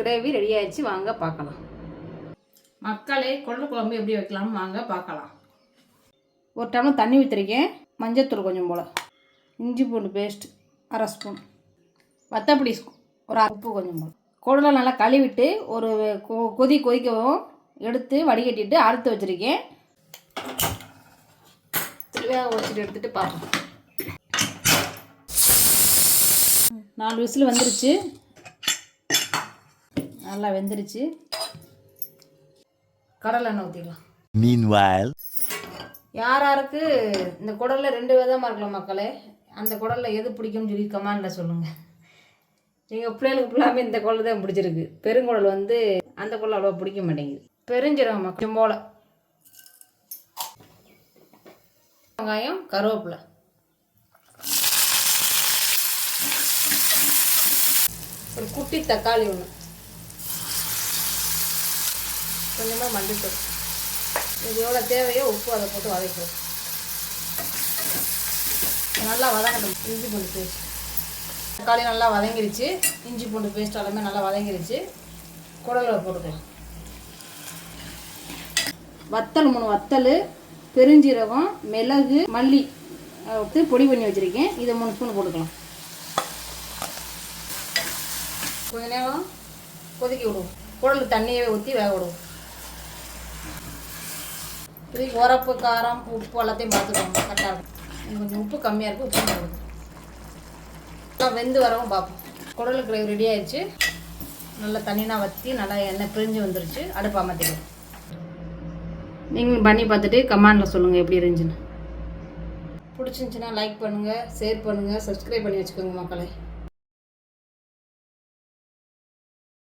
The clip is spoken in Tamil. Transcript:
கிரேவி ரெடி ஆயிடுச்சு, வாங்க பார்க்கலாம். மக்களே, குடல் குழம்பு எப்படி வைக்கலாம்னு வாங்க பார்க்கலாம். ஒரு டம்ளர் தண்ணி ஊற்றிருக்கேன். மஞ்சத்தூள் கொஞ்சம் போல், இஞ்சி பூண்டு பேஸ்ட் அரை ஸ்பூன், வத்தப்பொடி ஒரு உப்பு கொஞ்சம் போல். குடலை நல்லா கழுவிட்டு ஒரு கொதிக்கவும் எடுத்து வடிகட்டிட்டு அறுத்து வச்சுருக்கேன். வேக வச்சுட்டு எடுத்துகிட்டு பார்ப்போம். 4 விசில் வந்துருச்சு, நல்லா வெந்துருச்சு. கடலை எண்ணெய் ஊற்றிக்கலாம். Meanwhile, யாருக்கு இந்த குடலில் 2 விதமாக இருக்கலாம் மக்களே. அந்த குடலில் எது பிடிக்கும்னு சொல்லி கமெண்டில் சொல்லுங்கள். எங்கள் பிள்ளைகளுக்கு ஃபுல்லாமே இந்த குடல் தான் பிடிச்சிருக்கு. பெருங்குடல் அந்த குடல் அவ்வளோ பிடிக்க மாட்டேங்குது. பெருஞ்சீரகம் மக்கள் போல், வெங்காயம், கருவேப்பிலை, ஒரு குட்டி தக்காளி ஒன்று, கொஞ்சமாக மஞ்சள், இது எவ்வளோ தேவையோ உப்பு அதை போட்டு வதக்கிடும். நல்லா வதங்கட்டும். இஞ்சி பூண்டு பேஸ்ட், தக்காளி நல்லா வதங்கிருச்சு, இஞ்சி பூண்டு பேஸ்ட் எல்லாமே நல்லா வதங்கிருச்சு. குடலில் போட்டுக்கலாம். வத்தல் 3 வத்தல், பெருஞ்சீரகம், மிளகு, மல்லி பொடி பண்ணி வச்சுருக்கேன். இதை 3 ஸ்பூன் போட்டுக்கலாம். கொஞ்ச நேரம் கொதிக்க விடுவோம். குடல் தண்ணியை ஊற்றி வேக விடுவோம். இதுக்கு உரப்பு, காரம், உப்பு எல்லாத்தையும் பார்த்துக்கோங்க. கரெக்டாக இருக்கும். கொஞ்சம் உப்பு கம்மியாக இருக்கும், உப்பு போடுவோம். நல்லா வெந்து வரவும் பார்ப்போம். குடல் கிரேவி ரெடி ஆயிடுச்சு. நல்லா தண்ணினா வற்றி நல்லா எண்ணெய் பிரிஞ்சு வந்துருச்சு. அடுப்பு அமர்த்திடுவோம். நீங்களும் பண்ணி பார்த்துட்டு கமெண்டில் சொல்லுங்கள் எப்படி இருந்துச்சுன்னு. பிடிச்சிருந்துச்சின்னா லைக் பண்ணுங்கள், ஷேர் பண்ணுங்கள், சப்ஸ்கிரைப் பண்ணி வச்சுக்கோங்க மக்களே.